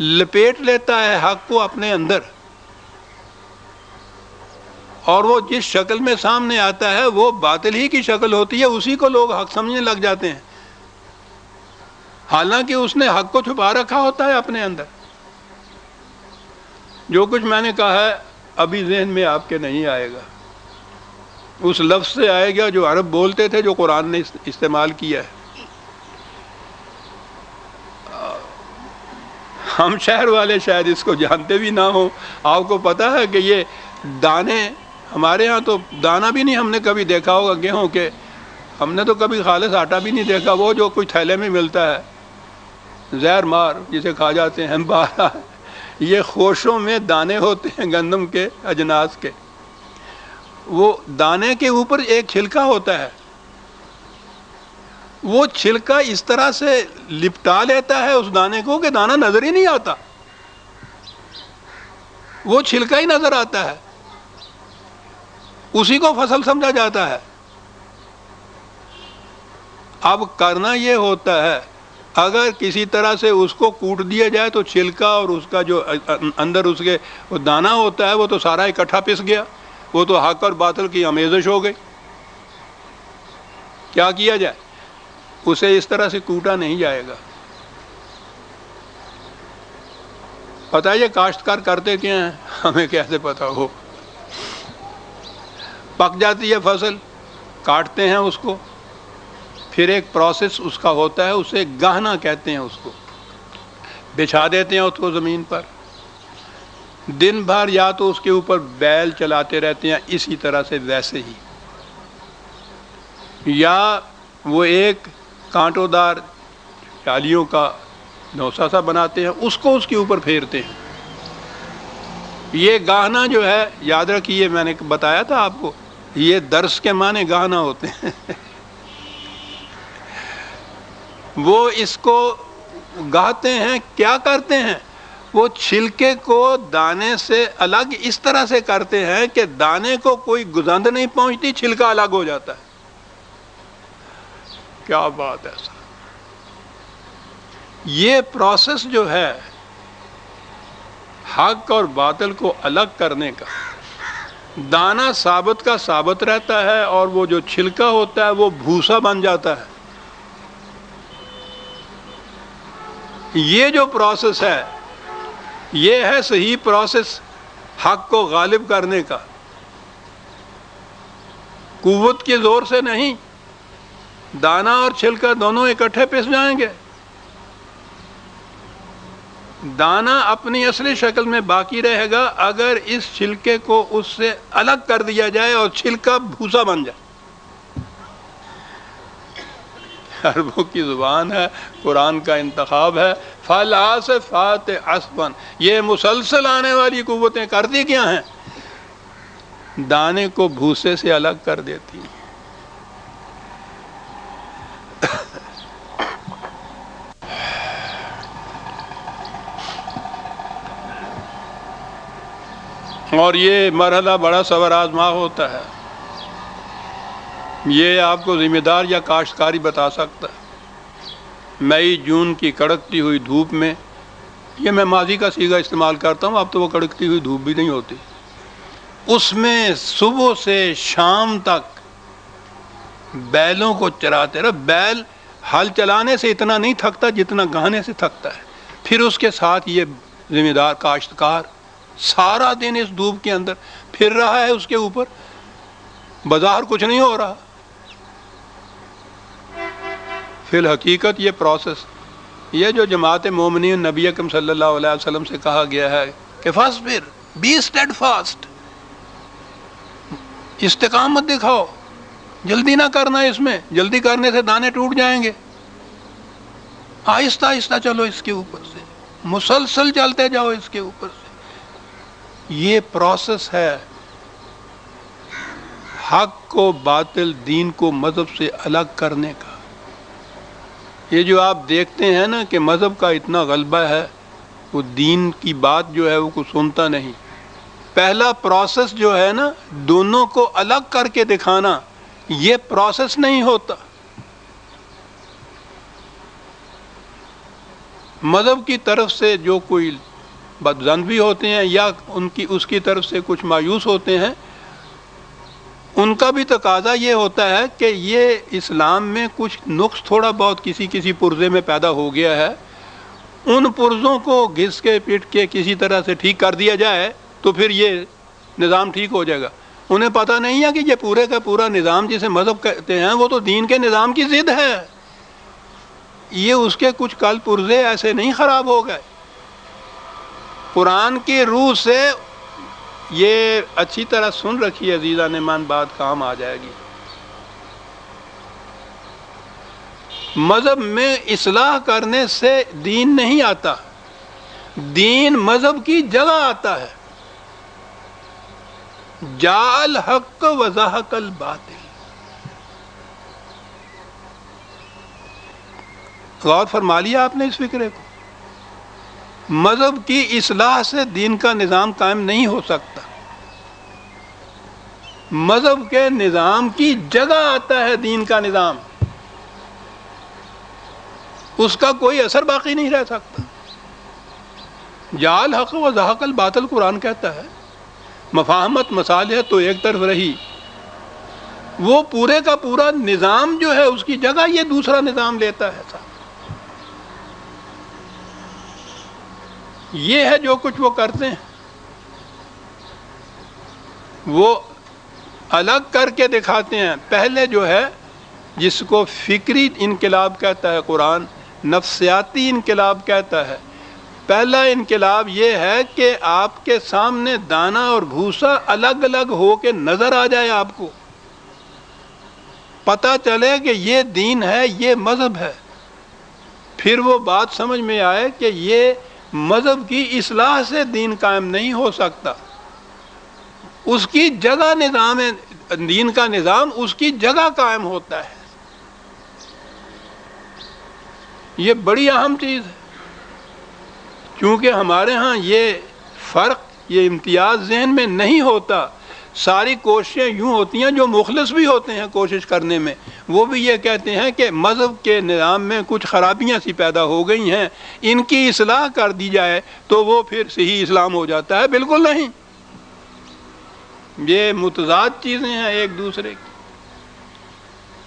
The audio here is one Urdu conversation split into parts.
لپیٹ لیتا ہے حق کو اپنے اندر، اور وہ جس شکل میں سامنے آتا ہے وہ باطل ہی کی شکل ہوتی ہے، اسی کو لوگ حق سمجھنے لگ جاتے ہیں، حالانکہ اس نے حق کو چھپا رکھا ہوتا ہے اپنے اندر۔ جو کچھ میں نے کہا ہے ابھی ذہن میں آپ کے نہیں آئے گا، اس لفظ سے آئے گا جو عرب بولتے تھے، جو قرآن نے استعمال کیا ہے۔ ہم شہر والے شاید اس کو جانتے بھی نہ ہوں۔ آپ کو پتہ ہے کہ یہ دانے، ہمارے ہاں تو دانا بھی نہیں ہم نے کبھی دیکھا ہوگا گیہوں کے، ہم نے تو کبھی خالص آٹا بھی نہیں دیکھا، وہ جو کچھ تھیلے میں ملتا ہے زہر مار جسے کھا جاتے ہیں بارہ، یہ خوشوں میں دانے ہوتے ہیں گندم کے اجناس کے، وہ دانے کے اوپر ایک چھلکا ہوتا ہے، وہ چھلکا اس طرح سے لپٹا لیتا ہے اس دانے کو کہ دانا نظر ہی نہیں آتا، وہ چھلکا ہی نظر آتا ہے، اسی کو فصل سمجھا جاتا ہے۔ اب کرنا یہ ہوتا ہے اگر کسی طرح سے اس کو کوٹ دیا جائے تو چھلکا اور اس کا جو اندر اس کے وہ دانہ ہوتا ہے وہ تو سارا اکٹھا پس گیا، وہ تو حق اور باطل کی آمیزش ہو گئی۔ کیا کیا جائے؟ اسے اس طرح سے کوٹا نہیں جائے گا۔ پتہ ہے یہ کاشتکار کرتے کیا ہیں؟ ہمیں کیسے پتہ ہو؟ پک جاتی ہے فصل، کاٹتے ہیں اس کو، پھر ایک پروسیس اس کا ہوتا ہے، اسے گہنا کہتے ہیں، اس کو بچھا دیتے ہیں اس کو زمین پر، دن بھر یا تو اس کے اوپر بیل چلاتے رہتے ہیں اسی طرح سے ویسے ہی، یا وہ ایک کانٹوں دار ڈالیوں کا نوسا سا بناتے ہیں، اس کو اس کے اوپر پھیرتے ہیں۔ یہ گہنا جو ہے، یاد رکھیے میں نے بتایا تھا آپ کو، یہ درس کے معنی گہنا ہوتے ہیں۔ وہ اس کو گاہتے ہیں، کیا کرتے ہیں؟ وہ چھلکے کو دانے سے الگ اس طرح سے کرتے ہیں کہ دانے کو کوئی گزند نہیں پہنچتی، چھلکا الگ ہو جاتا ہے۔ کیا بات ہے سر! یہ پروسیس جو ہے حق اور باطل کو الگ کرنے کا، دانا ثابت کا ثابت رہتا ہے اور وہ جو چھلکا ہوتا ہے وہ بھوسا بن جاتا ہے۔ یہ جو پروسیس ہے یہ ہے صحیح پروسیس حق کو غالب کرنے کا، قوت کے زور سے نہیں، دانا اور چھلکا دونوں اکٹھے پس جائیں گے، دانا اپنی اصلی شکل میں باقی رہے گا اگر اس چھلکے کو اس سے الگ کر دیا جائے اور چھلکا بھوسا بن جائے۔ عربوں کی زبان ہے، قرآن کا انتخاب ہے، فالعاصفات عصفا، یہ مسلسل آنے والی قوتیں کرتی کیا ہیں؟ دانے کو بھوسے سے الگ کر دیتی ہیں۔ اور یہ مرحلہ بڑا صبر آزما ہوتا ہے، یہ آپ کو ذمہ دار یا کاشتکاری بتا سکتا ہے۔ مئی جون کی کڑکتی ہوئی دھوپ میں، یہ میں ماضی کا صیغہ استعمال کرتا ہوں، اب تو وہ کڑکتی ہوئی دھوپ بھی نہیں ہوتی، اس میں صبح سے شام تک بیلوں کو چراتے رہو۔ بیل ہل چلانے سے اتنا نہیں تھکتا جتنا گہنے سے تھکتا ہے، پھر اس کے ساتھ یہ ذمہ دار کاشتکار سارا دن اس دھوپ کے اندر پھر رہا ہے، اس کے اوپر بظاہر کچھ نہیں ہو رہا، فی الحقیقت یہ پروسیس، یہ جو جماعت مومنین نبی اکرم صلی اللہ علیہ وسلم سے کہا گیا ہے کہ فاصبر، بی اسٹیڈ فاسٹ، استقامت دکھاؤ، جلدی نہ کرنا، اس میں جلدی کرنے سے دانے ٹوٹ جائیں گے، آہستہ آہستہ چلو، اس کے اوپر سے مسلسل چلتے جاؤ، اس کے اوپر سے۔ یہ پروسیس ہے حق کو باطل، دین کو مذہب سے الگ کرنے کا۔ یہ جو آپ دیکھتے ہیں نا کہ مذہب کا اتنا غلبہ ہے، وہ دین کی بات جو ہے وہ کچھ سنتا نہیں۔ پہلا پروسیس جو ہے نا دونوں کو الگ کر کے دکھانا، یہ پروسیس نہیں ہوتا۔ مذہب کی طرف سے جو کوئی بدظن بھی ہوتے ہیں یا اس کی طرف سے کچھ مایوس ہوتے ہیں، ان کا بھی تقاضا یہ ہوتا ہے کہ یہ اسلام میں کچھ نقص تھوڑا بہت کسی پرزے میں پیدا ہو گیا ہے، ان پرزوں کو گھس کے پیٹ کے کسی طرح سے ٹھیک کر دیا جائے تو پھر یہ نظام ٹھیک ہو جائے گا۔ انہیں پتہ نہیں ہے کہ یہ پورے کا پورا نظام جسے مذہب کہتے ہیں وہ تو دین کے نظام کی ضد ہے، یہ اس کے کچھ کل پرزے ایسے نہیں خراب ہو گئے۔ قرآن کی روح سے یہ اچھی طرح سن رکھی عزیزان من، بات کام آ جائے گی۔ مذہب میں اصلاح کرنے سے دین نہیں آتا، دین مذہب کی جگہ آتا ہے۔ جاء الحق وزهق الباطل، غور فرما لیا آپ نے اس فکرے کو؟ مذہب کی اصلاح سے دین کا نظام قائم نہیں ہو سکتا، مذہب کے نظام کی جگہ آتا ہے دین کا نظام، اس کا کوئی اثر باقی نہیں رہ سکتا۔ جاء الحق وزهق الباطل قرآن کہتا ہے، مفاہمت مصالحت تو ایک طرف رہی، وہ پورے کا پورا نظام جو ہے اس کی جگہ یہ دوسرا نظام لیتا ہے۔ یہ ہے جو کچھ وہ کرتے ہیں، وہ الگ کر کے دکھاتے ہیں۔ پہلے جو ہے جس کو فکری انقلاب کہتا ہے قرآن، نفسیاتی انقلاب کہتا ہے، پہلا انقلاب یہ ہے کہ آپ کے سامنے دانہ اور بھوسا الگ الگ ہو کے نظر آ جائے، آپ کو پتہ چلے کہ یہ دین ہے، یہ مذہب ہے، پھر وہ بات سمجھ میں آئے کہ یہ مذہب کی اصلاح سے دین قائم نہیں ہو سکتا، اس کی جگہ نظام ہے، دین کا نظام اس کی جگہ قائم ہوتا ہے۔ یہ بڑی اہم چیز ہے، کیونکہ ہمارے ہاں یہ فرق، یہ امتیاز ذہن میں نہیں ہوتا۔ ساری کوششیں یوں ہوتی ہیں، جو مخلص بھی ہوتے ہیں کوشش کرنے میں وہ بھی یہ کہتے ہیں کہ مذہب کے نظام میں کچھ خرابیاں سی پیدا ہو گئی ہیں، ان کی اصلاح کر دی جائے تو وہ پھر صحیح اسلام ہو جاتا ہے۔ بالکل نہیں، یہ متضاد چیزیں ہیں ایک دوسرے کی۔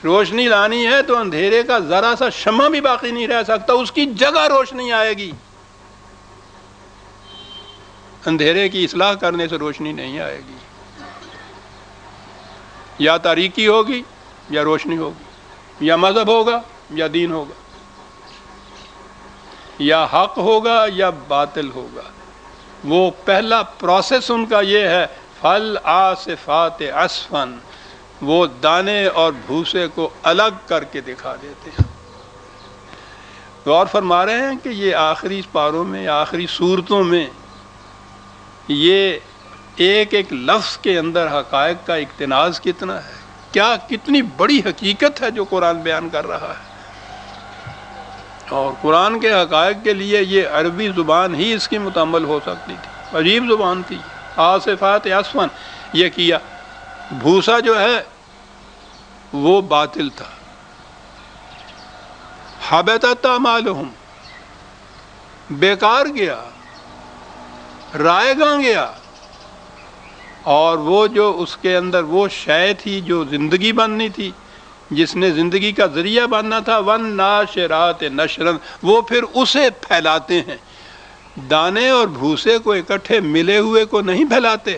روشنی لانی ہے تو اندھیرے کا ذرا سا شمع بھی باقی نہیں رہ سکتا، اس کی جگہ روشنی آئے گی۔ اندھیرے کی اصلاح کرنے سے روشنی نہیں آئے گی، یا تاریکی ہوگی یا روشنی ہوگی، یا مذہب ہوگا یا دین ہوگا، یا حق ہوگا یا باطل ہوگا۔ وہ پہلا پروسیس ان کا یہ ہے، فل آصفات عصفن، وہ دانے اور بھوسے کو الگ کر کے دکھا دیتے ہیں۔ غور فرما رہے ہیں کہ یہ آخری پاروں میں، آخری صورتوں میں یہ ایک ایک لفظ کے اندر حقائق کا اقتناز کتنا ہے، کیا کتنی بڑی حقیقت ہے جو قرآن بیان کر رہا ہے۔ اور قرآن کے حقائق کے لیے یہ عربی زبان ہی اس کی متعمل ہو سکتی تھی، عجیب زبان تھی۔ آصفات عصفن، یہ کیا، بھوسا جو ہے وہ باطل تھا، حبطت اعمالہم، بیکار گیا، رائے گاں گیا، اور وہ جو اس کے اندر وہ شے تھی جو زندگی بننی تھی، جس نے زندگی کا ذریعہ بننا تھا، وَالنَّاشِرَاتِ نَشْرًا، وہ پھر اسے پھیلاتے ہیں۔ دانے اور بھوسے کو اکٹھے ملے ہوئے کو نہیں پھیلاتے،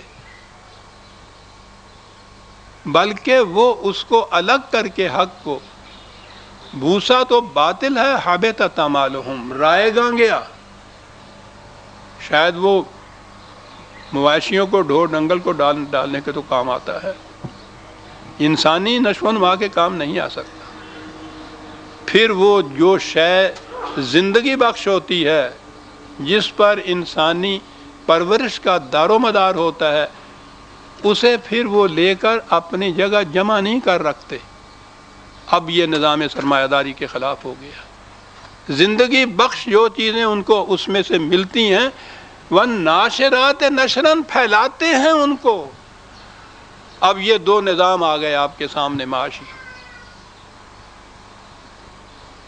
بلکہ وہ اس کو الگ کر کے حق کو، بھوسا تو باطل ہے، حبطت اعمالہم، رائے گاں گیا۔ شاید وہ مویشیوں کو، ڈھور ڈنگل کو ڈالنے کے تو کام آتا ہے، انسانی نشو و نما کے کام نہیں آ سکتا۔ پھر وہ جو شے زندگی بخش ہوتی ہے، جس پر انسانی پرورش کا دار و مدار ہوتا ہے، اسے پھر وہ لے کر اپنی جگہ جمع نہیں کر رکھتے۔ اب یہ نظام سرمایہ داری کے خلاف ہو گیا۔ زندگی بخش جو چیزیں ان کو اس میں سے ملتی ہیں، وَالنَّاشِرَاتِ نَشْرًا، پھیلاتے ہیں ان کو۔ اب یہ دو نظام آ گئے آپ کے سامنے معاشی،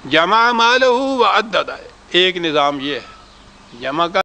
جمع مالہ وعددہ، ایک نظام یہ ہے جمع کا